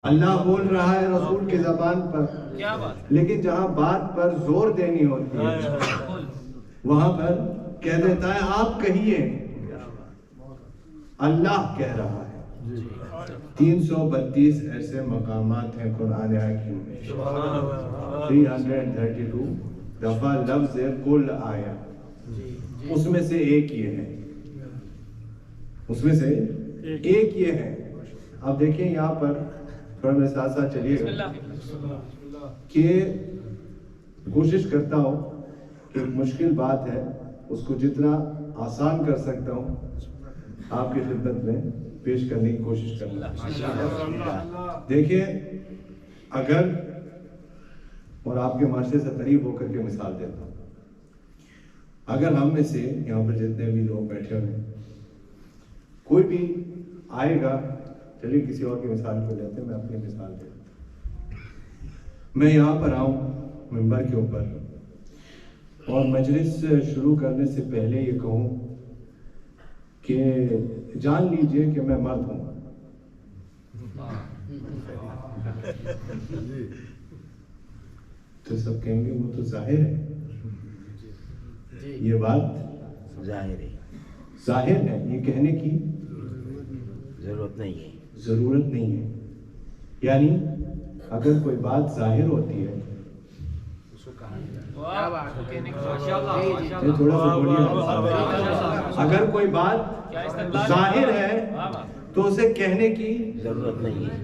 اللہ بول رہا ہے رسول کی زبان پر، لیکن جہاں بات پر زور دینی ہوتی ہے وہاں پر کہہ دیتا ہے آپ کہیے، اللہ کہہ رہا ہے۔ 332 ایسے مقامات ہیں قرآن حکیم میں، 332 دفعہ لفظ کل آیا، اس میں سے ایک یہ ہے، اس میں سے ایک یہ ہے۔ اب دیکھیں یہاں پر تھوڑا میرے ساتھ ساتھ چلیے گا کہ کوشش کرتا ہوں کہ مشکل بات ہے اس کو جتنا آسان کر سکتا ہوں آپ کی خدمت میں پیش کرنے کی کوشش کرنا۔ دیکھیں اگر، اور آپ کے معاشرے سے قریب ہو کر کے مثال دیتا ہوں، اگر ہم میں سے یہاں پر جتنے بھی لوگ بیٹھے ہوئے کوئی بھی آئے گا، چلیے کسی اور کی مثال کو لیتے ہیں، میں اپنی مثال دیتا ہوں۔ میں یہاں پر آؤں ممبر کے اوپر اور مجلس شروع کرنے سے پہلے یہ کہوں کہ جان لیجئے کہ میں مرد ہوں، تو سب کہیں گے وہ تو ظاہر ہے، یہ بات ظاہر ہے، یہ کہنے کی ضرورت نہیں ہے۔ یعنی اگر کوئی بات ظاہر ہوتی ہے، تھوڑا سا بولیے، اگر کوئی بات ظاہر ہے تو اسے کہنے کی ضرورت نہیں ہے۔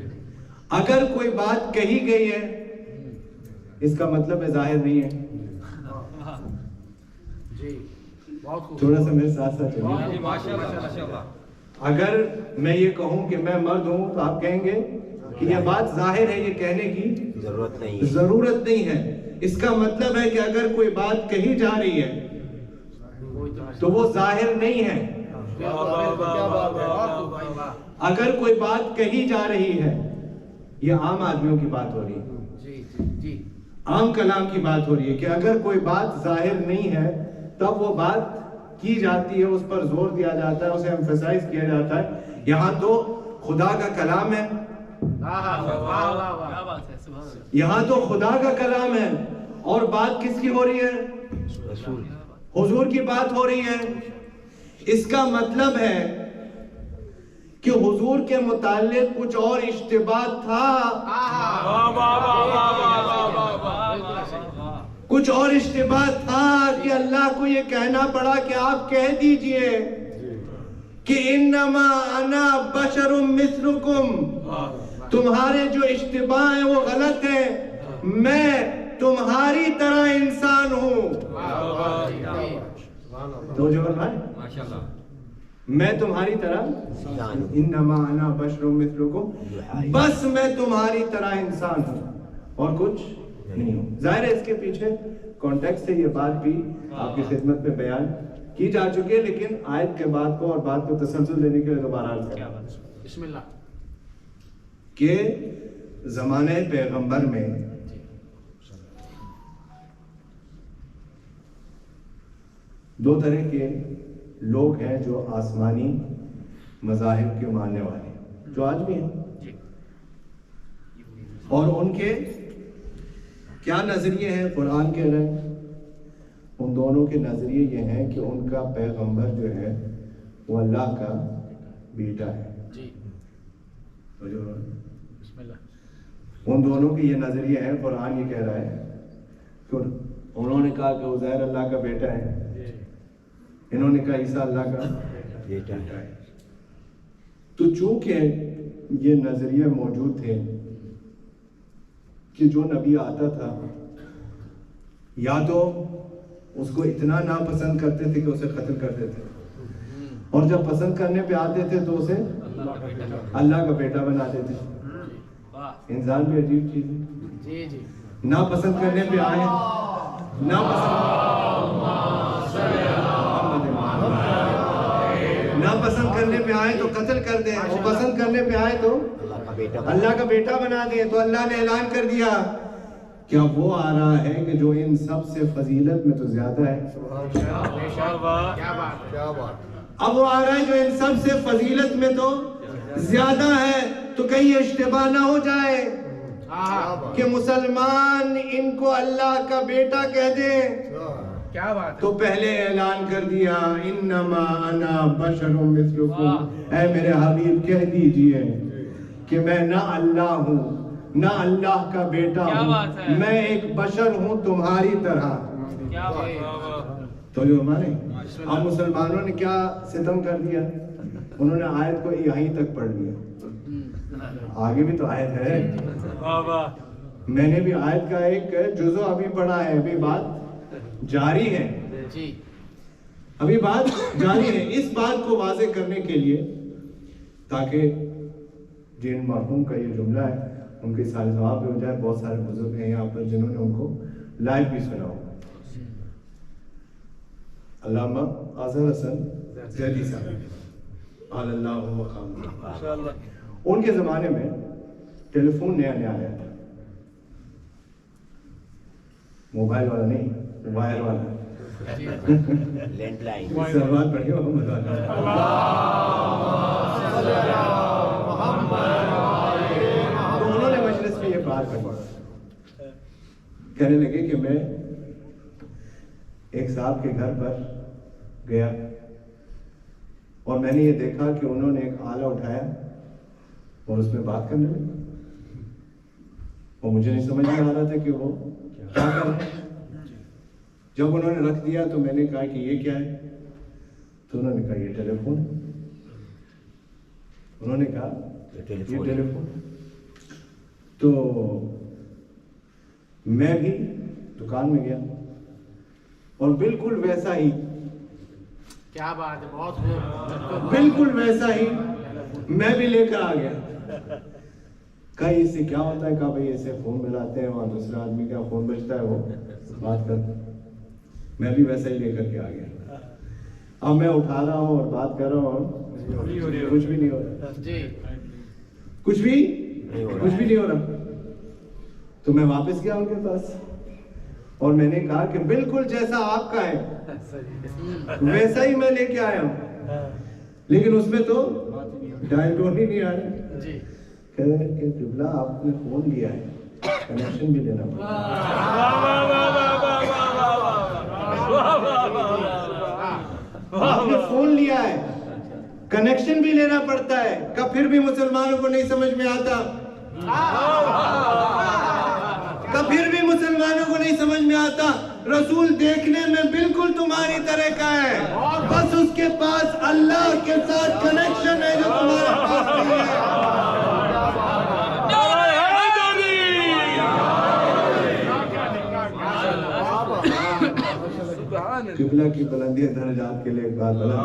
اگر کوئی بات کہی گئی ہے اس کا مطلب ہے ظاہر نہیں ہے۔ تھوڑا سا میرے ساتھ ساتھ چلیے۔ اگر میں یہ کہوں کہ میں مرد ہوں تو آپ کہیں گے کہ یہ بات ظاہر ہے، یہ کہنے کی ضرورت نہیں ہے۔ اس کا مطلب ہے کہ اگر کوئی بات کہی جا رہی ہے تو وہ ظاہر نہیں ہے۔ اگر کوئی بات کہی جا رہی ہے، یہ عام آدمیوں کی بات ہو رہی ہے، عام کلام کی بات ہو رہی ہے کہ اگر کوئی بات ظاہر نہیں ہے تب وہ بات کی جاتی ہے، اس پر زور دیا جاتا ہے، اسے ایمفیسائز کیا جاتا ہے۔ یہاں تو خدا کا کلام ہے، یہاں تو خدا کا کلام ہے اور بات کس کی ہو رہی ہے؟ حضور کی بات ہو رہی ہے۔ اس کا مطلب ہے کہ حضور کے متعلق کچھ اور اشتباہ تھا، کچھ اور اشتباہ تھا کہ اللہ کو یہ کہنا پڑا کہ آپ کہہ دیجئے کہ انما انا بشر مثلکم، تمہارے جو اشتباہ ہیں وہ غلط ہیں، میں تمہاری طرح انسان ہوں۔ تو جو میں تمہاری طرح، انما انا بشر مثلکم، بس میں تمہاری طرح انسان ہوں اور کچھ نہیں ہوں۔ ظاہر ہے اس کے پیچھے کانٹیکسٹ سے یہ بات بھی آپ کی خدمت میں بیان کی جا چکی ہے، لیکن آیت کے بعد کو اور بات کو تسلسل دینے کے لیے دوبارہ عرض کریں بسم اللہ کہ زمانے پیغمبر میں دو طرح کے لوگ ہیں جو آسمانی مذاہب کے ماننے والے ہیں، جو آج بھی ہیں، اور ان کے کیا نظریے ہیں؟ قرآن کہہ رہے ہیں ان دونوں کے نظریے یہ ہیں کہ ان کا پیغمبر جو ہے وہ اللہ کا بیٹا ہے۔ ان دونوں کے یہ نظریے ہیں، قرآن یہ کہہ رہا ہے کہ انہوں نے کہا کہ عزیر اللہ کا بیٹا ہے، انہوں نے کہا عیسیٰ اللہ کا بیٹا ہے۔ تو چونکہ یہ نظریے موجود تھے کہ جو نبی آتا تھا یا تو اس کو اتنا ناپسند کرتے تھے کہ اسے قتل کرتے تھے، اور جب پسند کرنے پہ آتے تھے تو اسے اللہ کا بیٹا بناتے تھے۔ انسان بھی عجیب چیز ہے، ناپسند کرنے پہ آئے، ناپسند کرنے پہ آئے تو قتل کر دیں، اور پسند کرنے پہ آئے تو اللہ کا بیٹا بنا دیں۔ تو اللہ نے اعلان کر دیا کیا وہ آ رہا ہے کہ جو ان سب سے فضیلت میں تو زیادہ ہے؟ اب وہ آ رہا ہے جو ان سب سے فضیلت میں تو زیادہ ہے، تو کہیں یہ اشتباہ نہ ہو جائے کہ مسلمان ان کو اللہ کا بیٹا کہہ دیں. کیا بات تو پہلے اعلان کر دیا انما انا بشر مثلکم، اے میرے حبیب کہہ دیجئے کہ میں نہ اللہ ہوں نہ اللہ کا بیٹا ہوں، میں ایک بشر ہوں تمہاری طرح. تو جو ہمارے اب مسلمانوں نے کیا ستم کر دیا، انہوں نے آیت کو یہیں تک پڑھ لیا. آگے بھی تو آیت ہے، میں نے بھی آیت کا ایک جزو ابھی پڑھا ہے، ابھی بات جاری ہے، ابھی بات جاری ہے. اس بات کو واضح کرنے کے لیے تاکہ جن مرحوم کا یہ جملہ ہے ان کے سارے ثواب بھی ہو جائے. بہت سارے بزرگ ہیں یہاں پر جنہوں نے ان کو لائیو بھی سنا ہو. علامہ اظہر حسن زیدی صاحب علی اللہ مقام، ان کے زمانے میں ٹیلی فون نیا نیا آیا تھا، موبائل والا نہیں، وائر والا، لینڈ لائن. سروات پڑھے ہو تو انہوں نے مجلس میں یہ بات کہی، کہنے لگے کہ میں ایک صاحب کے گھر پر گیا اور میں نے یہ دیکھا کہ انہوں نے ایک آلہ اٹھایا اور اس میں بات کرنے لگے، اور مجھے نہیں سمجھ میں آ رہا تھا کہ وہ کیا کر رہے ہیں. جب انہوں نے رکھ دیا تو میں نے کہا کہ یہ کیا ہے، تو انہوں نے کہا یہ ٹیلی فون. انہوں نے کہا یہ ٹیلی فون. تو میں بھی دکان میں گیا اور بالکل ویسا ہی، کیا بات ہے، بہت بالکل ویسا ہی میں بھی لے کر آ گیا. کہا اس سے کیا ہوتا ہے، کہا بھائی اسے فون ملاتے ہیں، وہاں دوسرے آدمی کا فون بجتا ہے، وہ بات کرتے. میں بھی ویسا ہی لے کر کے آ گیا. اب میں اٹھا رہا ہوں اور بات کر رہا ہوں، کچھ بھی نہیں ہو رہا، کچھ بھی نہیں ہو رہا. تو میں واپس گیا ان کے پاس اور میں نے کہا کہ بالکل جیسا آپ کا ہے ویسا ہی میں لے کے آیا ہوں، لیکن اس میں تو ڈائل ٹون ہی نہیں آ رہی. کہ قبلہ آپ نے فون لیا ہے، کنیکشن بھی لینا پڑتا ہے، آپ نے فون لیا ہے کنیکشن بھی لینا پڑتا ہے. کہ پھر بھی مسلمانوں کو نہیں سمجھ میں آتا، کہ پھر بھی مسلمانوں کو نہیں سمجھ میں آتا. رسول دیکھنے میں بالکل تمہاری طرح کا ہے، بس اس کے پاس اللہ کے ساتھ کنیکشن ہے جو تمہارے پاس نہیں ہے. قبلہ کی بلندی درجات کے لیے ایک بات بلند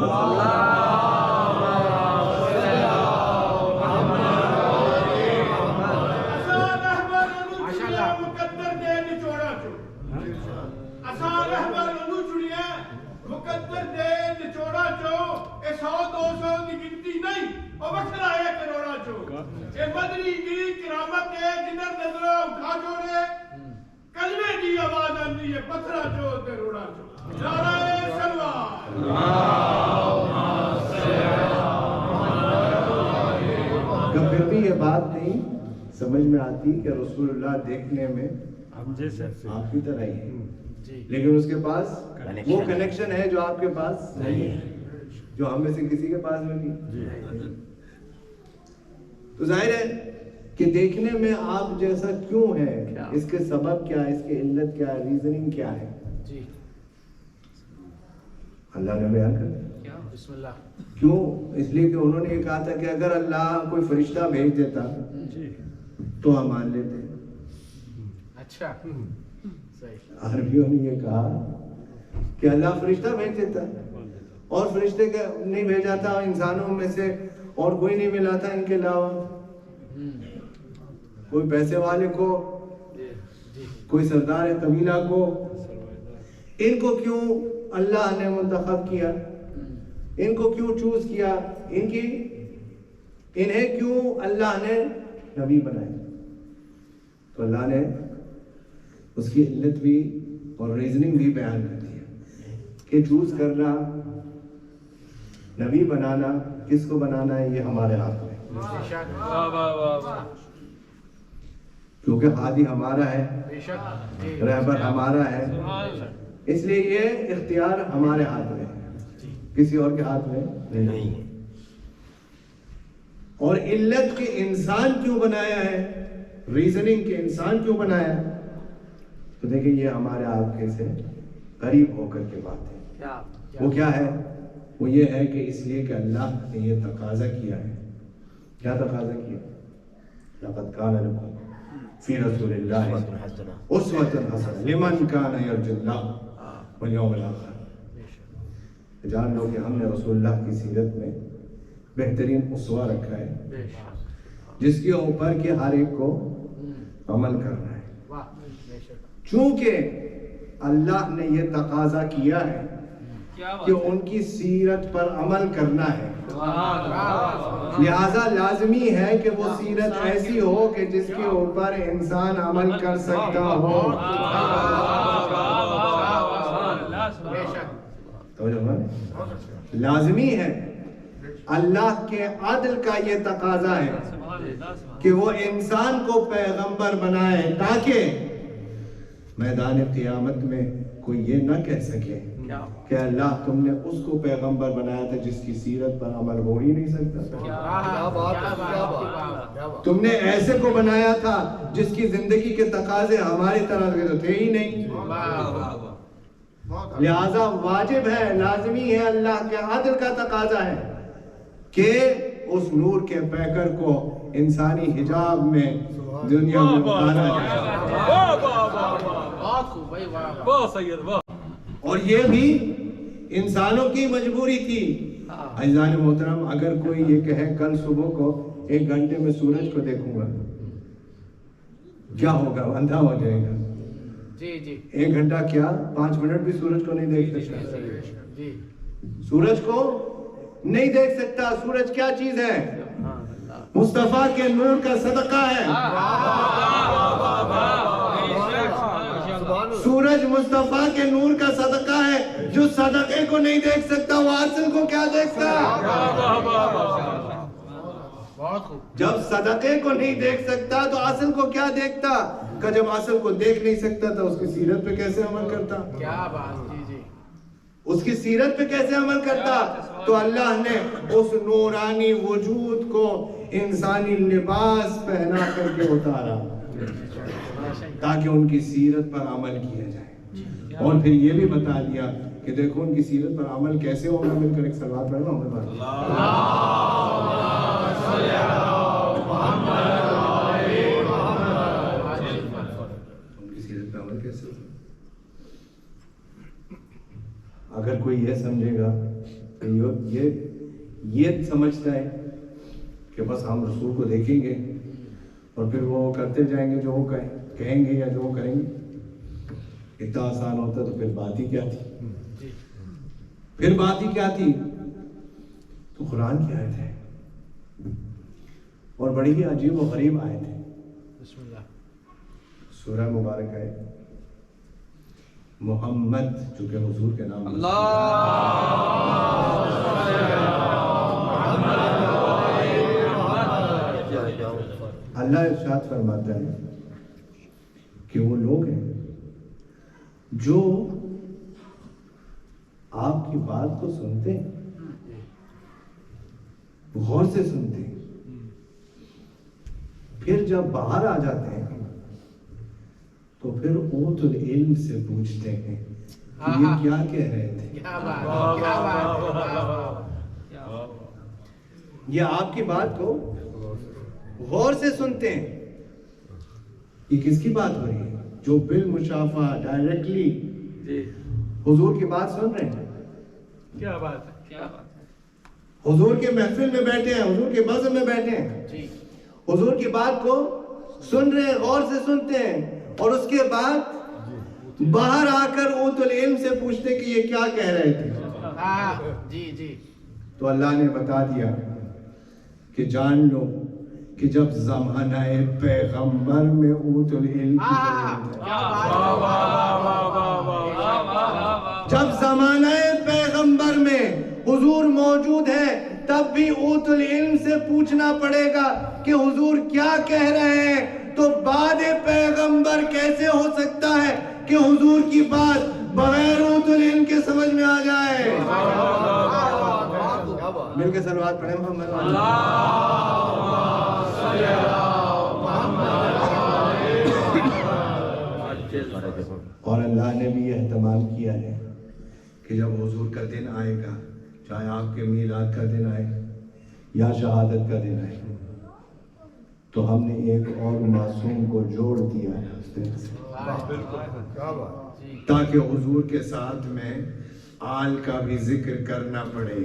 پھر بھی یہ بات نہیں سمجھ میں آتی کہ رسول اللہ دیکھنے میں آپ کی طرح ہی ہے، لیکن اس کے پاس وہ کنیکشن ہے جو آپ کے پاس نہیں ہے، جو ہم میں سے کسی کے پاس نہیں. تو ظاہر ہے کہ دیکھنے میں آپ جیسا کیوں ہے، اس کے سبب کیا ہے، اس کی علت کیا ہے، ریزننگ کیا ہے، اللہ نے بیان کر دیا. بسم اللہ. کیوں؟ اس لیے کہ انہوں نے یہ کہا تھا کہ اگر اللہ کوئی فرشتہ بھیج دیتا تو ہم مان لیتے. اچھا، عربیوں نے یہ کہا کہ اللہ فرشتہ بھیج دیتا اور فرشتے کا نہیں بھیجا تھا، انسانوں میں سے اور کوئی نہیں ملا تھا ان کے علاوہ، کوئی پیسے والے کو، کوئی سردار قبیلہ کو. ان کو کیوں اللہ نے منتخب کیا، ان کو کیوں چوز کیا، انہیں کیوں اللہ نے نبی بنائے؟ تو اللہ نے اس کی علت بھی اور ریزننگ بھی بیان کر دیا کہ چوز کرنا نبی بنانا کس کو بنانا ہے یہ ہمارے ہاتھ میں، بے شک کیونکہ ہادی ہمارا ہے، بے شک جی رہبر ہمارا ہے، اس لیے یہ اختیار ہمارے ہاتھ میں ہے، کسی اور کے ہاتھ میں نہیں ہے۔ اور علت کے انسان کیوں بنایا ہے، ریزننگ کے انسان کیوں بنایا، تو دیکھیں یہ ہمارے آپ کے سے قریب ہو کر کے بات ہے۔ وہ کیا ہے؟ وہ یہ ہے کہ اس لیے کہ اللہ نے یہ تقاضا کیا ہے۔ کیا تقاضا کیا؟ لقد کان لکم فی رسول اللہ اسوۃ حسنہ لمن کان یرجو اللہ والیوم الآخر۔ جان لو کہ ہم نے رسول اللہ کی سیرت میں بہترین اسوہ رکھا ہے، بے شک جس کے اوپر کہ ہر ایک کو عمل کرنا ہے۔ واہ بے شک چونکہ اللہ نے یہ تقاضا کیا ہے کہ ان کی سیرت پر عمل کرنا ہے، لہذا لازمی ہے کہ وہ سیرت ایسی ہو کہ جس کے اوپر انسان عمل کر سکتا ہو۔ بے شک لازمی ہے، اللہ کے عدل کا یہ تقاضا ہے کہ وہ انسان کو پیغمبر بنائے تاکہ میدان قیامت میں کوئی یہ نہ کہہ سکے کہ اللہ تم نے اس کو پیغمبر بنایا تھا جس کی سیرت پر عمل ہو ہی نہیں سکتا تھا، تم نے ایسے کو بنایا تھا جس کی زندگی کے تقاضے ہماری طرح کے تو تھے ہی نہیں۔ لہذا واجب ہے، لازمی ہے، اللہ کے عدل کا تقاضا ہے کہ اس نور کے پیکر کو انسانی حجاب میں دنیا میں اتارا جائے۔ اور یہ بھی انسانوں کی مجبوری تھی۔ عزیزان محترم، اگر کوئی یہ کہے کل صبح کو 1 گھنٹے میں سورج کو دیکھوں گا، کیا ہوگا؟ اندھا ہو جائے گا۔ جی جی 1 گھنٹہ کیا 5 منٹ بھی سورج کو نہیں دیکھ سکتا، جی سورج کو نہیں دیکھ سکتا۔ سورج کیا چیز ہے؟ مصطفیٰ کے نور کا صدقہ ہے۔ سورج مصطفیٰ کے نور کا صدقہ ہے، جو صدقے کو نہیں دیکھ سکتا وہ اصل کو کیا دیکھتا؟ بہت خوب جب صدقے کو نہیں دیکھ سکتا تو اصل کو کیا دیکھتا؟ کہ جب اصل کو دیکھ نہیں سکتا تھا اس کی سیرت پہ کیسے عمل کرتا؟ کیا بات جی جی اس کی سیرت پہ کیسے عمل کرتا؟ تو اللہ نے اس نورانی وجود کو انسانی لباس پہنا کر کے اتارا تاکہ ان کی سیرت پر عمل کیا جائے، اور پھر یہ بھی بتا دیا کہ دیکھو ان کی سیرت پر عمل کیسے ہوگا۔ مل کر ایک صلوات پڑھنا ہوگا۔ ان کی سیرت پر عمل کیسے ہوگا؟ اگر کوئی یہ سمجھے گا کہ یہ سمجھتا ہے کہ بس ہم رسول کو دیکھیں گے اور پھر وہ کرتے جائیں گے جو وہ کہیں گے یا جو وہ کریں گے، اتنا آسان ہوتا تو پھر بات ہی کیا تھی؟ پھر بات ہی کیا تھی؟ تو قرآن کی آیت ہے، اور بڑی ہی عجیب و غریب آیت ہے۔ بسم اللہ سورہ مبارک ہے محمد، چونکہ حضور کے نام اللہ ارشاد فرماتا ہے کہ وہ لوگ ہیں جو آپ کی بات کو سنتے ہیں، غور سے سنتے ہیں، پھر جب باہر آ جاتے ہیں تو پھر اوت العلم سے پوچھتے ہیں کہ یہ کیا کہہ رہے تھے؟ کیا بات کیا بات یہ آپ کی بات کو غور سے سنتے ہیں۔ یہ کس کی بات ہو رہی ہے؟ جو بالمشافہ ڈائریکٹلی حضور کی بات سن رہے ہیں، کیا بات ہے کیا بات حضور کے محفل میں بیٹھے ہیں، حضور کے بزم میں بیٹھے ہیں، جی حضور کی بات کو سن رہے ہیں، غور سے سنتے ہیں، اور اس کے بعد باہر آ کر اوت العلم سے پوچھتے کہ یہ کیا کہہ رہے تھے۔ ہاں جی جی تو اللہ نے بتا دیا کہ جان لو کہ جب زمانہ پیغمبر میں اوت العلم کی ضرورت ہے، جب زمانہ پیغمبر میں حضور موجود نبی اوتل علم سے پوچھنا پڑے گا کہ حضور کیا کہہ رہے ہیں، تو بعد پیغمبر کیسے ہو سکتا ہے کہ حضور کی بات بغیر اوتل علم کے سمجھ میں آ جائے؟ مل کے صلوات پڑھیں محمد۔ اور اللہ نے بھی یہ اہتمام کیا ہے کہ جب حضور کا دن آئے گا، چاہے آپ کے میلاد کا دن آئے یا شہادت کا دن آئے، تو ہم نے ایک اور معصوم کو جوڑ دیا ہے اس دن سے، تاکہ حضور کے ساتھ میں آل کا بھی ذکر کرنا پڑے۔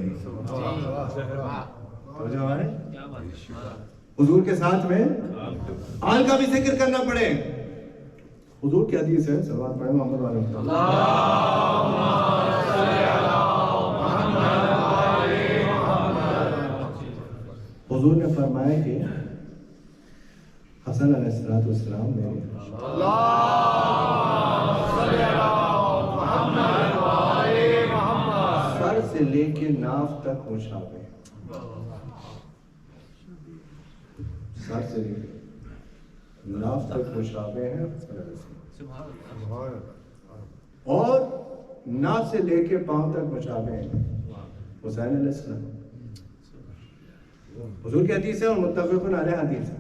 حضور کے ساتھ میں آل کا بھی ذکر کرنا پڑے۔ حضور کی حدیث ہے، صلوات پڑھیں محمد والے۔ حضور نے فرمایا کہ حسن علیہ السلام میرے سر سے لے کے ناف تک مشابہ، سر سے لے کے ناف تک مشابہ ہیں، اور ناف سے لے کے پاؤں تک مشابہ ہیں حسین علیہ السلام۔ حضور کی حدیث ہے اور متفق علیہ حدیث ہے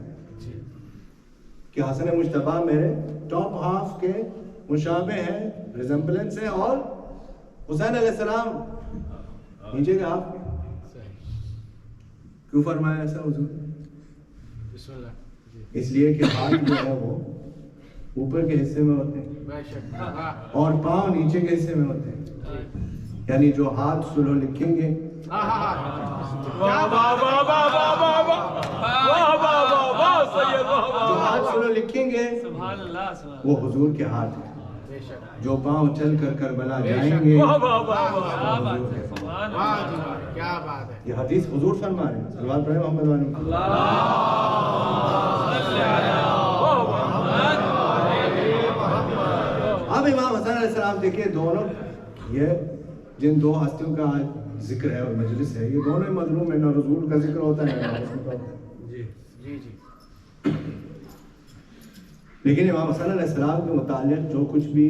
کہ حسن مجتبیٰ میرے ٹاپ ہاف کے مشابہ ہیں، ریزمبلنس ہے، اور حسین علیہ السلام نیچے کے ہاف کے۔ کیوں فرمایا ایسا حضور؟ اس لیے کہ ہاتھ جو ہے وہ اوپر کے حصے میں ہوتے ہیں اور پاؤں نیچے کے حصے میں ہوتے ہیں، یعنی جو ہاتھ سلو لکھیں گے، جو ہاتھ سلو لکھیں گے وہ حضور کے ہاتھ ہیں، جو پاؤں چل کر کربلا جائیں گے یہ حدیث حضور فرما رہے ہیں، صلوات پڑھیں محمد والے۔ اب امام حسن علیہ السلام دیکھیے، دونوں یہ جن دو ہستیوں کا آج ذکر ہے اور مجلس ہے، یہ دونوں مظلوم ہیں، نہ رسول کا ذکر ہوتا ہے۔ لیکن امام حسن علیہ السلام کے متعلق جو کچھ بھی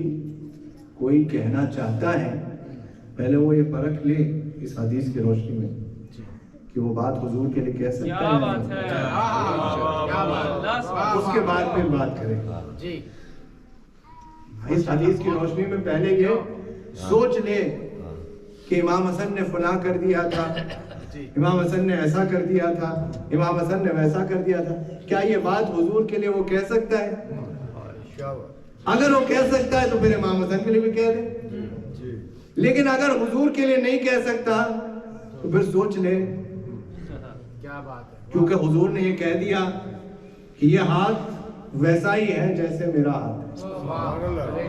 کوئی کہنا چاہتا ہے، پہلے وہ یہ پرکھ لے اس حدیث کی روشنی میں کہ وہ بات حضور کے لیے کہہ سکتا ہے، اس کے بعد پھر بات کرے۔ اس حدیث کی روشنی میں پہلے یہ سوچ لے کہ امام حسن نے فلاں کر دیا تھا، امام حسن نے ایسا کر دیا تھا، امام حسن نے ویسا کر دیا تھا، کیا یہ بات حضور کے لیے وہ کہہ سکتا ہے؟ اگر وہ کہہ سکتا ہے تو پھر امام حسن کے لیے بھی کہہ دے، لیکن اگر حضور کے لیے نہیں کہہ سکتا تو پھر سوچ لے، کیونکہ حضور نے یہ کہہ دیا کہ یہ ہاتھ ویسا ہی ہے جیسے میرا ہاتھ ہے،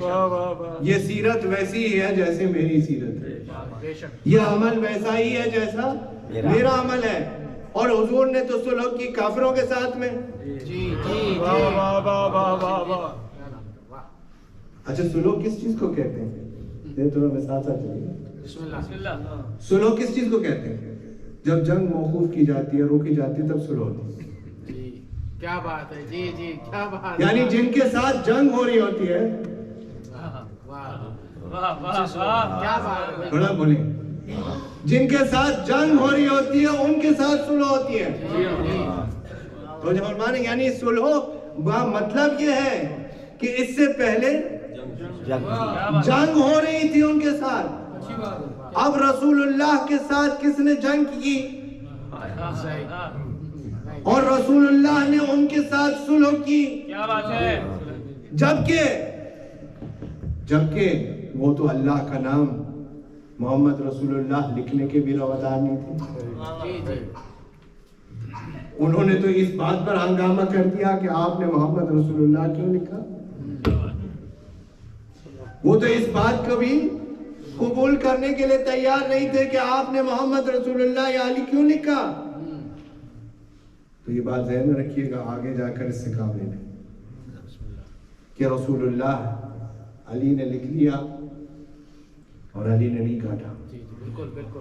یہ سیرت ویسی ہی ہے جیسے میری سیرت ہے، یہ عمل ویسا ہی ہے جیسا میرا عمل ہے۔ اور حضور نے تو صلح کی کافروں کے ساتھ میں۔ اچھا، صلح کس چیز کو کہتے ہیں؟ یہ تھوڑا مثال ساتھ چلیے۔ صلح کس چیز کو کہتے ہیں؟ جب جنگ موقوف کی جاتی ہے، روکی جاتی ہے، تب صلح ہوتی ہے۔ کیا بات ہے، جی جی کیا بات، یعنی جن کے ساتھ جنگ ہو رہی ہوتی ہے، کیا بات، بڑا بولیں، جن کے ساتھ جنگ ہو رہی ہوتی ہے ان کے ساتھ صلح ہوتی ہے۔ تو جب فرمانے یعنی صلح کا مطلب یہ ہے کہ اس سے پہلے جنگ ہو رہی تھی ان کے ساتھ، اب رسول اللہ کے ساتھ کس نے جنگ کی؟ اور رسول اللہ نے ان کے ساتھ صلح کی۔ کیا بات ہے، جبکہ وہ تو اللہ کا نام محمد رسول اللہ لکھنے کے بھی روادار نہیں تھے، انہوں نے تو اس بات پر ہنگامہ کر دیا کہ آپ نے محمد رسول اللہ کیوں لکھا، وہ تو اس بات کو بھی قبول کرنے کے لیے تیار نہیں تھے کہ آپ نے محمد رسول اللہ یا علی کیوں لکھا۔ تو یہ بات ذہن میں رکھیے گا، آگے جا کر اس سے کام لے لیں کہ رسول اللہ علی نے لکھ لیا اور علی نے نہیں کاٹا۔ بالکل بالکل،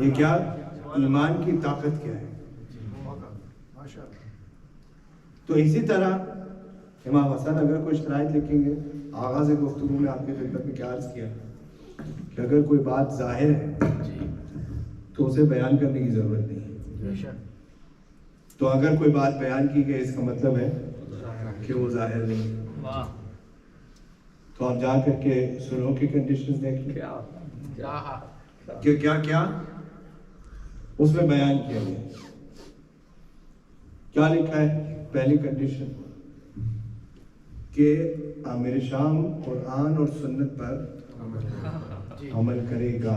یہ کیا ایمان کی طاقت کیا ہے. تو اسی طرح امام حسن اگر کوئی شرائط لکھیں گے, آغاز گفتگو میں آپ کی خدمت میں کیا عرض کیا کہ اگر کوئی بات ظاہر ہے تو اسے بیان کرنے کی ضرورت نہیں ہے. تو اگر کوئی بات بیان کی گئی اس کا مطلب ہے کہ وہ ظاہر نہیں. تو آپ جا کر کے سلوک کی کنڈیشنز دیکھ لیں کہ کیا کیا اس میں بیان کیا گیا. کیا لکھا ہے؟ پہلی کنڈیشن کہ امیر شام قرآن اور سنت پر عمل کرے گا.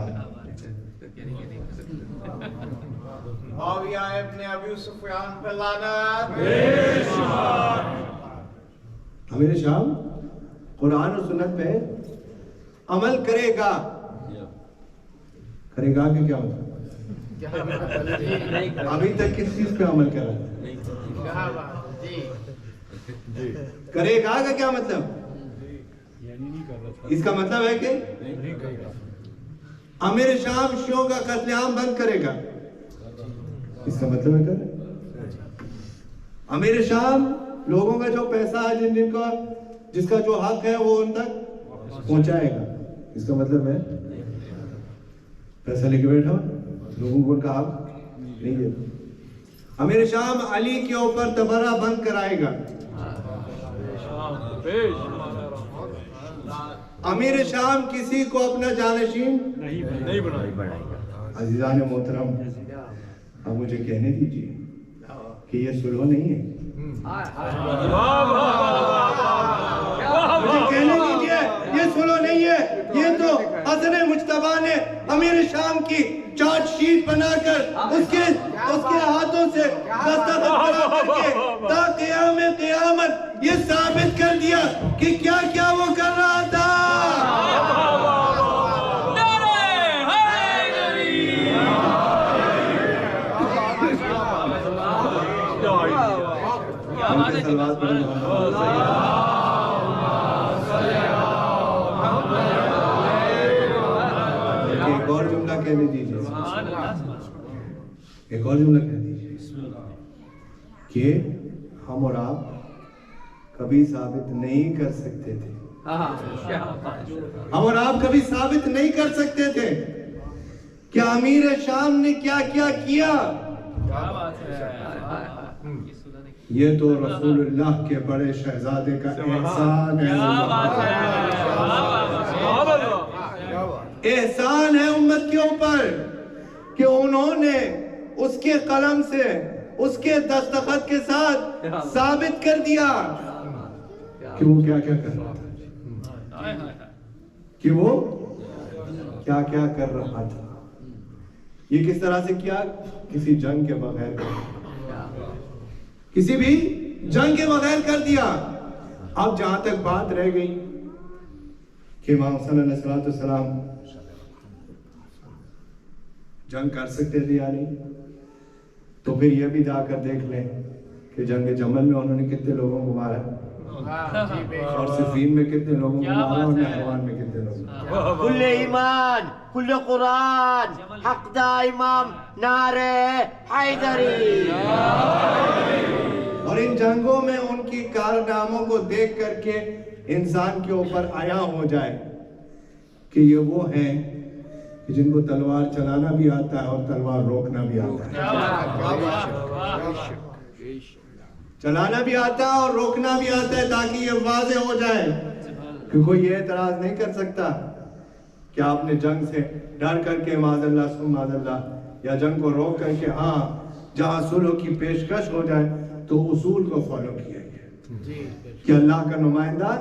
معاویہ ابن ابی سفیان پہ لعنت. امیر شام قرآن اور سنت پہ عمل کرے گا. کرے گا کہ کیا مطلب؟ ابھی تک کس چیز پہ عمل کر رہا ہے؟ کرے گا کا کیا مطلب؟ اس کا مطلب ہے کہ امیر شام شیعوں کا قتل عام بند کرے گا. اس کا مطلب ہے کہ امیر شام لوگوں کا جو پیسہ ہے جس کا جو حق ہے وہ ان تک پہنچائے گا. اس کا مطلب ہے پیسہ لے کے بیٹھا لوگوں کو ان کا حق نہیں ہے. امیر شام علی کے اوپر تبرہ بند کرائے گا. امیر شام کسی کو اپنا جانشین نہیں بنائے گا. عزیزان محترم, اب مجھے کہنے دیجیے کہ یہ صلح نہیں ہے. مجھے کہنے دیجیے یہ صلح نہیں ہے. یہ تو حسن مجتبیٰ نے امیر شام کی چارج شیٹ بنا کر اس کے ہاتھوں سے دستخط کرا کر کے تا قیام قیامت یہ ثابت کر دیا کہ کیا کیا وہ کر رہا تھا. ایک اور جملہ کہنے دیجیے, ایک اور جملہ کہہ دیجیے کہ ہم اور آپ کبھی ثابت نہیں کر سکتے تھے. ہم اور آپ کبھی ثابت نہیں کر سکتے تھے کہ امیر شام نے کیا کیا کیا. یہ تو رسول اللہ کے بڑے شہزادے کا احسان ہے. احسان ہے امت کے اوپر کہ انہوں نے اس کے قلم سے اس کے دستخط کے ساتھ ثابت کر دیا کہ وہ کیا کیا کر رہا تھا, کہ وہ کیا کیا کر رہا تھا. یہ کس طرح سے کیا؟ کسی جنگ کے بغیر, کسی بھی جنگ کے بغیر کر دیا. اب جہاں تک بات رہ گئی کہ امام حسن علیہ السلام جنگ کر سکتے تھے یا نہیں, تو پھر یہ بھی جا کر دیکھ لیں کہ جنگ جمل میں انہوں نے کتنے لوگوں کو مارا, اور صفین میں کتنے لوگوں کو مارا, اور نہروان میں کتنے لوگوں کو. کل ایمان کل قرآن حق دا امام نعرہ حیدری. اور ان جنگوں میں ان کی کارناموں کو دیکھ کر کے انسان کے اوپر آیا ہو جائے کہ یہ وہ ہیں جن کو تلوار چلانا بھی آتا ہے اور تلوار روکنا بھی آتا ہے. چلانا بھی آتا ہے اور روکنا بھی آتا ہے, تاکہ یہ واضح ہو جائے کہ کوئی یہ اعتراض نہیں کر سکتا کہ آپ نے جنگ سے ڈر کر کے معاذ اللہ یا جنگ کو روک کر کے ہاں جہاں صلح کی پیشکش ہو جائے تو اصول کو فالو کیا گیا کہ اللہ کا نمائندہ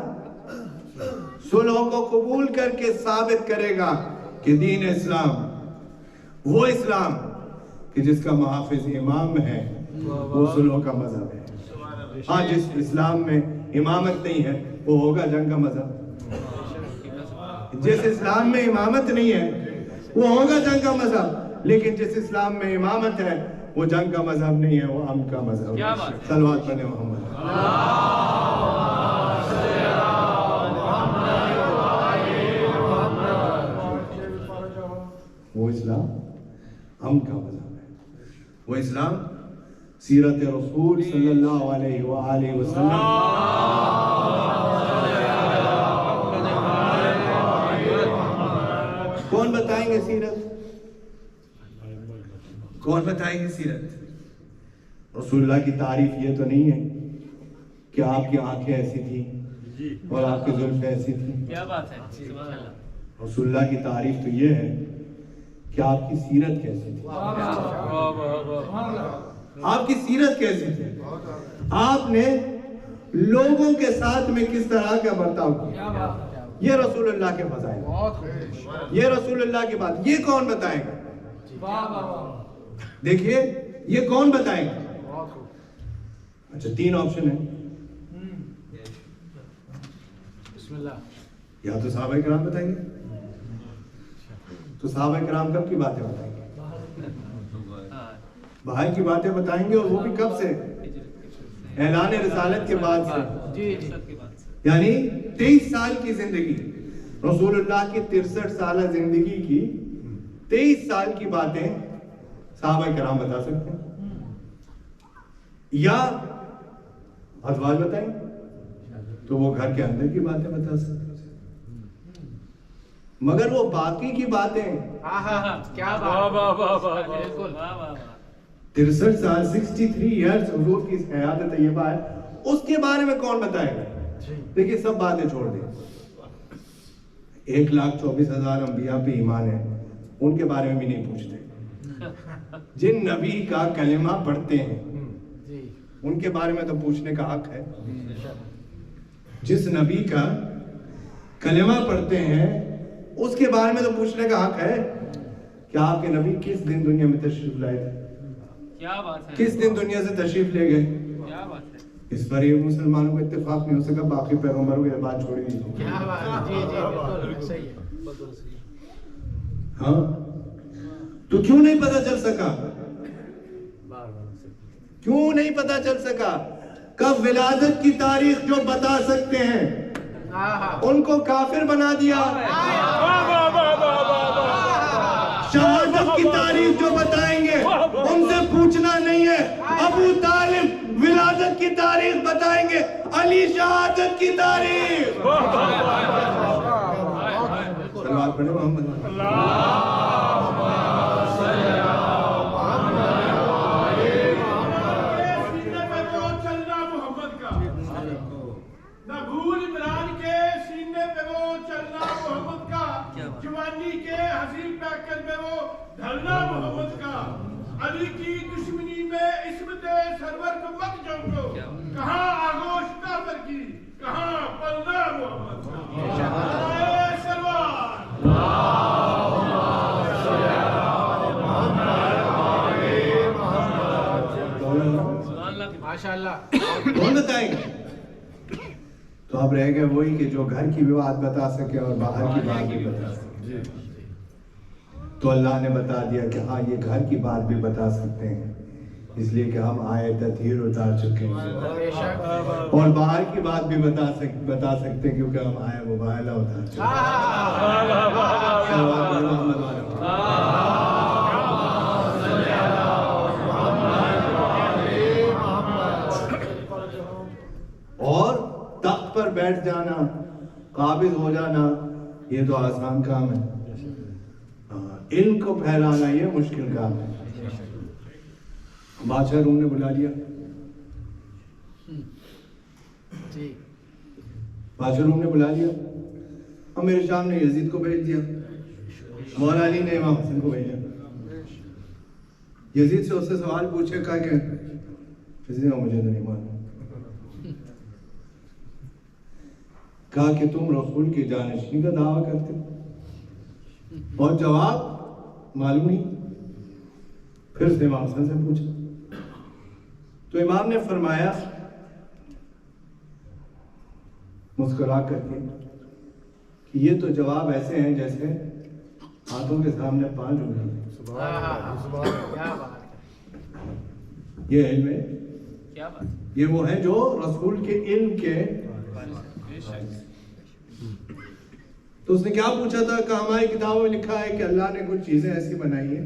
صلح کو قبول کر کے ثابت کرے گا کہ دین اسلام وہ اسلام کہ جس کا محافظ امام ہے وہ صلح کا مذہب ہے. ہاں جس اسلام میں امامت نہیں ہے وہ ہوگا جنگ کا مذہب. جس اسلام میں امامت نہیں ہے وہ ہوگا جنگ کا مذہب, لیکن جس اسلام میں امامت ہے وہ جنگ کا مذہب نہیں ہے, وہ امن کا مذہب ہے. صلوات پڑھیں محمد. وہ اسلام ہم کا مذہب ہے، وہ اسلام سیرت رسول صلی اللہ علیہ وآلہ وسلم کون بتائیں گے سیرت؟ کون بتائیں گے سیرت؟ رسول اللہ کی تعریف یہ تو نہیں ہے کہ آپ کی آنکھیں ایسی تھیں اور آپ کی زلفیں ایسی تھیں. کیا بات ہے، رسول اللہ کی تعریف تو یہ ہے کہ آپ کی سیرت کیسی تھی، آپ کی سیرت کیسی تھی، آپ نے لوگوں کے ساتھ میں کس طرح کا برتاؤ کیا. یہ رسول اللہ کے فضائل، یہ رسول اللہ کی بات. یہ کون بتائے گا؟ دیکھیے یہ کون بتائے گا؟ اچھا 3 آپشن ہیں. یا تو صحابہ کرام بتائیں گے، تو صحابہ کرام کب کی باتیں بتائیں گے؟ بھائی کی باتیں بتائیں گے، اور وہ بھی کب سے؟ اعلان رسالت کے بعد سے. یعنی 23 سال کی زندگی، رسول اللہ کی 63 سالہ زندگی کی 23 سال کی باتیں صحابہ کرام بتا سکتے ہیں، یا ازواج بتائیں تو وہ گھر کے اندر کی باتیں بتا سکتے ہیں. مگر وہ باقی کی باتیں، کیا بات، 63 سال 63 ایئرز حضور کی حیات طیبہ ہے، اس کے بارے میں کون بتائے گا؟ دیکھیے سب باتیں چھوڑ دیں، 1,24,000 انبیاء پہ ایمان ہے، ان کے بارے میں بھی نہیں پوچھتے. جن نبی کا کلمہ پڑھتے ہیں ان کے بارے میں تو پوچھنے کا حق ہے. جس نبی کا کلمہ پڑھتے ہیں اس کے بارے میں تو پوچھنے کا حق ہے کہ آپ کے نبی کس دن دنیا میں تشریف لائے تھے، کیا بات ہے، کس دن دنیا سے تشریف لے گئے. کیا بات ہے. اس پر یہ مسلمانوں کو اتفاق نہیں ہو سکا، باقی پیغمبروں کی بات چھوڑی دی. ہاں تو کیوں نہیں پتا چل سکا؟ کیوں نہیں پتا چل سکا؟ کب ولادت کی تاریخ جو بتا سکتے ہیں ان کو کافر بنا دیا. شہادت کی تاریخ جو بتائیں گے ان سے پوچھنا نہیں ہے. ابو طالب ولادت کی تاریخ بتائیں گے، علی شہادت کی تاریخ. صلوات پڑھیں محمد. جوانی کے حسین پیکر میں وہ ڈھلنا محمد کا، علی کی دشمنی میں عصمت سرور کو مت جھونکو، کہاں آغوش کافر کی، کہاں پلنا محمد کا. ماشاءاللہ. کون بتائیں گے؟ تو اب رہ گئے وہی کہ جو گھر کی بھی بات بتا سکے اور باہر کی بات بھی بتا سکے. تو اللہ نے بتا دیا کہ ہاں یہ گھر کی بات بھی بتا سکتے ہیں، اس لیے کہ ہم آیت تطہیر اتار چکے ہیں، اور باہر کی بات بھی بتا سکتے ہیں کیونکہ ہم آئے مباہلہ اتار چکے ہیں. اور تخت پر بیٹھ جانا، قابض ہو جانا، یہ تو آسان کام ہے. علم کو پھیلانا یہ مشکل کام ہے. بادشاہ روم نے بلا لیا، بادشاہ روم نے بلا لیا، اور میرے شام نے یزید کو بھیج دیا، مولا علی نے امام حسن کو بھیجا. یزید سے اس سے سوال پوچھے، کہا کہ یزید نے مجھے تو نہیں معلوم. کہا کہ تم رسول کی جانشینی کا دعویٰ کرتے ہو، اور جواب معلوم نہیں. پھر اس نے امام حسن سے پوچھا تو امام نے فرمایا مسکرا کر کے کہ یہ تو جواب ایسے ہیں جیسے ہاتھوں کے سامنے 5 انگلی. یہ علم ہے، یہ وہ ہیں جو رسول کے علم کے. تو اس نے کیا پوچھا تھا کہ ہماری کتابوں میں لکھا ہے کہ اللہ نے کچھ چیزیں ایسی بنائی ہیں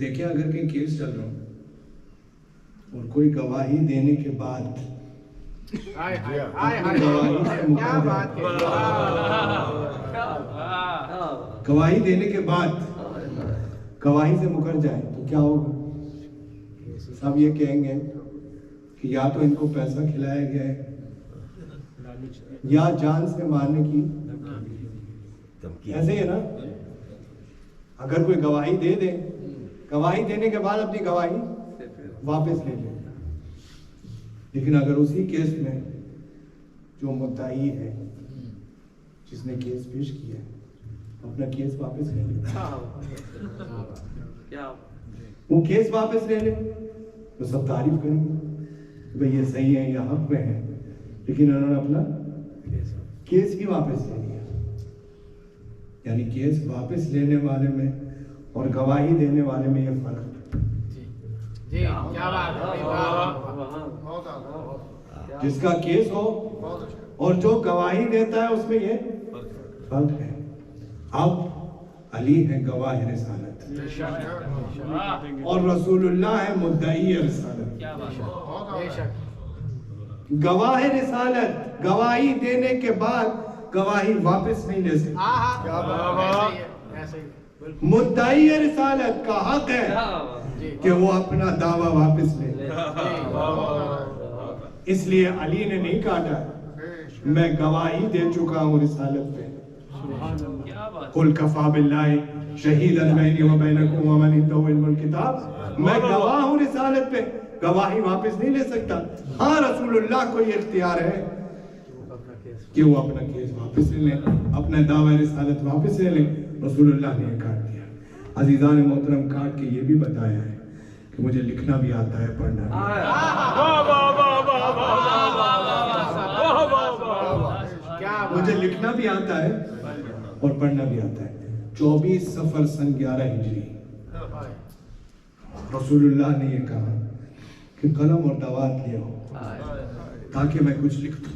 دیکھیں اگر کہیں کیس چل رہا ہوں اور کوئی گواہی دینے کے بعد گواہی دینے کے بعد گواہی سے مکر جائے تو کیا ہوگا؟ سب یہ کہیں گے کہ یا تو ان کو پیسہ کھلایا گیا ہے یا جان سے مارنے کی ایسے ہی ہے نا. اگر کوئی گواہی دے دے, گواہی دینے کے بعد اپنی گواہی واپس لے لے, لیکن اگر اسی کیس میں جو مدعی ہے جس نے کیس پیش کیا ہے اپنا کیس واپس لے لے, وہ کیس واپس لے لے تو سب تعریف کریں گے بھئی یہ صحیح ہے, یہ حق میں ہے, لیکن انہوں نے اپنا کیس ہی واپس لے لیا. یعنی کیس واپس لینے والے میں اور گواہی دینے والے میں یہ فرق ہے. جس کا کیس ہو اور جو گواہی دیتا ہے اس میں یہ فرق ہے. اب علی ہے گواہ رسالت اور رسول اللہ ہے مدعی رسالت. گواہ رسالت گواہی دینے کے بعد گواہی واپس نہیں لے سکتے. مدعی رسالت کا حق ہے کہ وہ اپنا دعویٰ واپس لے. اس لیے علی نے نہیں کہا میں گواہی دے چکا ہوں رسالت پہ. قل کفا باللہ شہیدا بینی و بینکم ومن عنده علم الکتاب, میں گواہ ہوں رسالت پہ, گواہی واپس نہیں لے سکتا. ہاں رسول اللہ کو یہ اختیار ہے کہ وہ اپنا کیس واپس لے لیں, اپنا دعوی رسالت واپس لے لیں. رسول اللہ نے یہ کاٹ دیا. عزیزان محترم کاٹ کے یہ بھی بتایا ہے کہ مجھے لکھنا بھی آتا ہے, پڑھنا بھی مجھے لکھنا بھی آتا ہے اور پڑھنا بھی آتا ہے. 24 صفر سن 11 ہجری رسول اللہ نے یہ کہا کہ قلم اور دوات لے آؤ تاکہ میں کچھ لکھ دوں,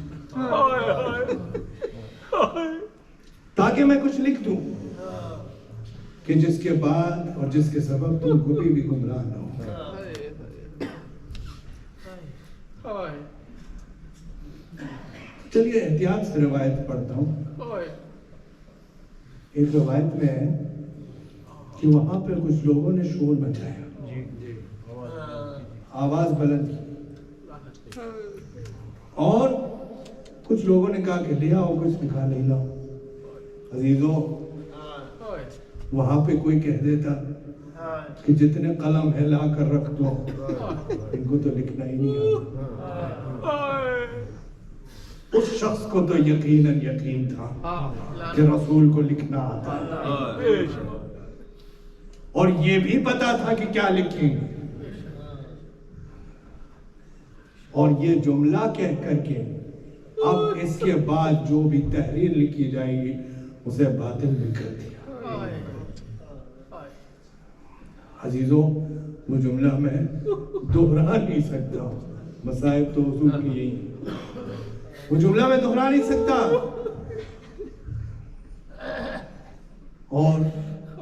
تاکہ میں کچھ لکھ دوں کہ جس کے بعد اور جس کے سبب تم کبھی بھی گمراہ نہ ہو. چلیے احتیاط سے روایت پڑھتا ہوں. ایک روایت میں ہے کہ وہاں پہ کچھ لوگوں نے شور مچایا, آواز بلند کی, اور کچھ لوگوں نے کہا کہ لے آؤ, کچھ نے کہا نہیں لاؤ. عزیزوں وہاں پہ کوئی کہہ دیتا کہ جتنے قلم ہے لا کر رکھ دو, ان کو تو لکھنا ہی نہیں آتا. اس شخص کو تو یقیناً یقین تھا کہ رسول کو لکھنا آتا ہے, اور یہ بھی پتا تھا کہ کیا لکھیں گے. اور یہ جملہ کہہ کر کے اب اس کے بعد جو بھی تحریر لکھی جائے گی اسے باطل بھی کر دیا. عزیزوں وہ جملہ میں دہرا نہیں سکتا, مصائب تو حضور کی یہی ہیں, وہ جملہ میں دہرا نہیں سکتا. اور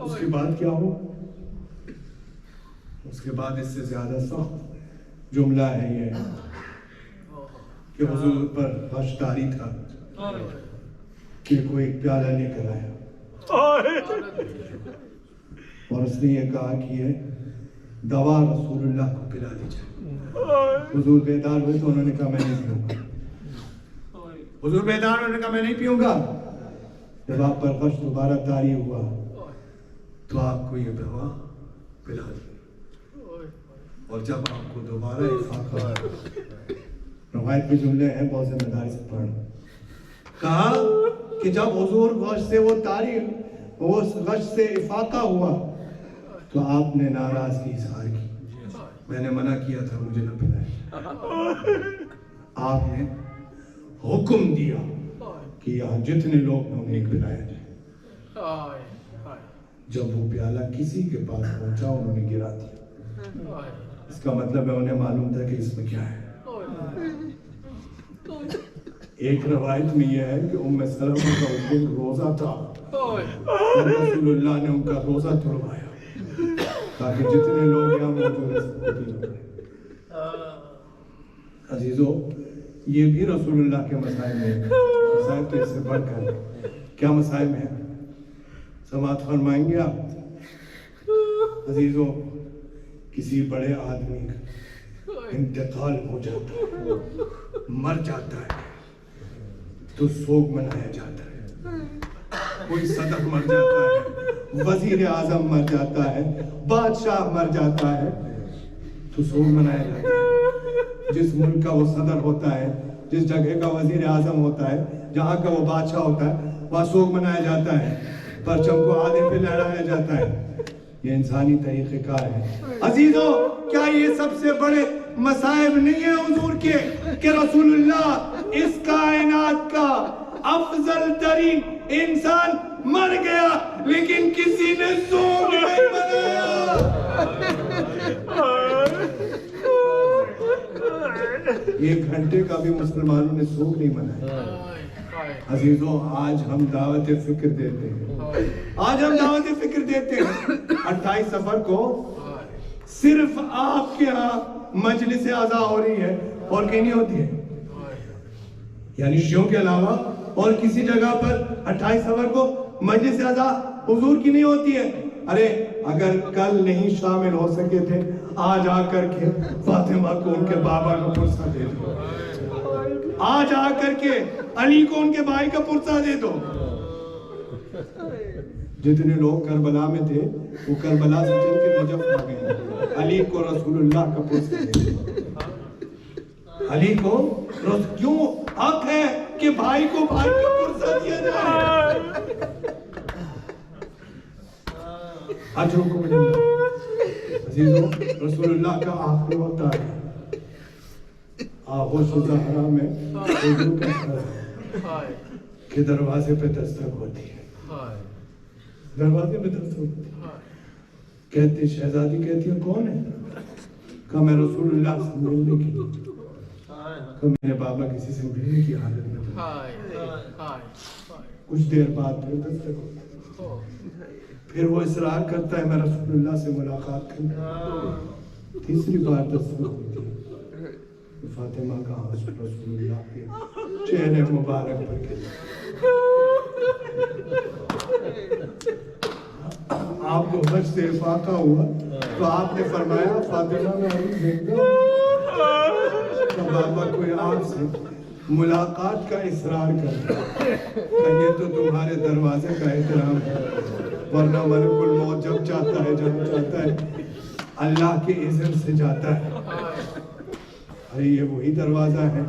اس کے بعد کیا ہو, اس کے بعد اس سے زیادہ سخت جملہ ہے یہ کہ حضور پر غش طاری تھا کہ کوئی پیالہ لے کر آیا اور اس نے یہ کہا کہ یہ دوا رسول اللہ کو پلا دی جائے. حضور بیدار ہوئے تو انہوں نے کہا میں نہیں پیوں گا. حضور بیدار انہوں نے کہا میں نہیں پیوں گا. جب آپ پر غش دوبارہ طاری ہوا تو آپ کو یہ دوا پلا دی, اور جب آپ کو دوبارہ افاقہ, روایت کے جملے ہیں بہت سے مدارس سے پڑھ, کہا کہ جب حضور غش سے وہ طاری, وہ غش سے افاقہ ہوا تو آپ نے ناراضگی اظہار کی, میں نے منع کیا تھا مجھے نہ پلائے. آپ نے حکم دیا کہ یہاں جتنے لوگ ہیں انہیں پلایا جائے. جب وہ پیالہ کسی کے پاس پہنچا انہوں نے گرا دیا. اس کا مطلب ہے انہیں معلوم تھا کہ اس میں کیا ہے. ایک روایت میں یہ ہے کہ ام سلمہ کا اس دن روزہ تھا, رسول اللہ نے ان کا روزہ توڑوایا. تاکہ جتنے لوگ یہاں موجود ہیں عزیزو یہ بھی رسول اللہ کے مسائل میں مسائل تو اس سے بڑھ کر کیا مسائل میں ہیں سماعت فرمائیں گے آپ عزیزو کسی بڑے آدمی کا انتقال ہو جاتا ہے مر جاتا ہے تو سوگ منایا جاتا ہے کوئی صدر مر جاتا ہے وزیر اعظم مر جاتا ہے بادشاہ مر جاتا ہے تو سوگ منایا جاتا ہے جس ملک کا وہ صدر ہوتا ہے جس جگہ کا وزیر اعظم ہوتا ہے جہاں کا وہ بادشاہ ہوتا ہے وہاں سوگ منایا جاتا ہے پرچم کو آدھے پہ لہرایا جاتا ہے یہ انسانی طریقہ کار ہے عزیزو کیا یہ سب سے بڑے مصائب نہیں ہیں حضور کے کہ رسول اللہ اس کائنات کا افضل ترین انسان مر گیا لیکن کسی نے سوگ نہیں منایا ایک گھنٹے کا بھی مسلمانوں نے سوگ نہیں منایا عزیزو آج ہم دعوت فکر دیتے ہیں آج ہم دعوت فکر دیتے ہیں 28 صفر کو صرف آپ کے ہاں مجلس اعضاء ہو رہی ہے اور کہیں نہیں ہوتی ہے یعنی شیعوں کے علاوہ اور کسی جگہ پر 28 صفر کو مجلس اعضاء حضور کی نہیں ہوتی ہے ارے اگر کل نہیں شامل ہو سکے تھے آج آ کر کے فاطمہ کو ان کے بابا کا پرسہ دے دو آج آ کر کے علی کو ان کے بھائی کا پرسہ دے دو جتنے لوگ کربلا میں تھے وہ کربلا سے چل کے نجف آ گئے علی کو رسول اللہ کا پرسہ دے دو علی کو کیوں حق ہے کہ بھائی کو بھائی کا پرسہ دیا جائے اجر کو عزیزو رسول اللہ کا آخری ہوتا ہے آغوش زہرا میں حضور کا سر کہ دروازے پہ دستک ہوتی ہے دروازے پہ دستک ہوتی ہے کہتے شہزادی کہتی ہے کون ہے کہا میں رسول اللہ سے ملنے کی کہا میرے بابا کسی سے ملنے کی حالت میں کچھ دیر بعد پھر دستک ہوتی ہے پھر وہ اصرار کرتا ہے میں رسول اللہ سے ملاقات کرنا تیسری بار دستک ہوتی ہے فاطمہ کا حسن رسول اللہ کے چہرے مبارک پر گرا آپ کو حج سے افاقہ ہوا تو آپ نے فرمایا فاطمہ میں ابھی دیکھنا تو بابا کوئی آپ سے ملاقات کا اصرار کرتا کہ یہ تو تمہارے دروازے کا احترام ہے ورنہ ملک الموت جب چاہتا ہے جب چاہتا ہے اللہ کے اذن سے جاتا ہے ارے یہ وہی دروازہ ہے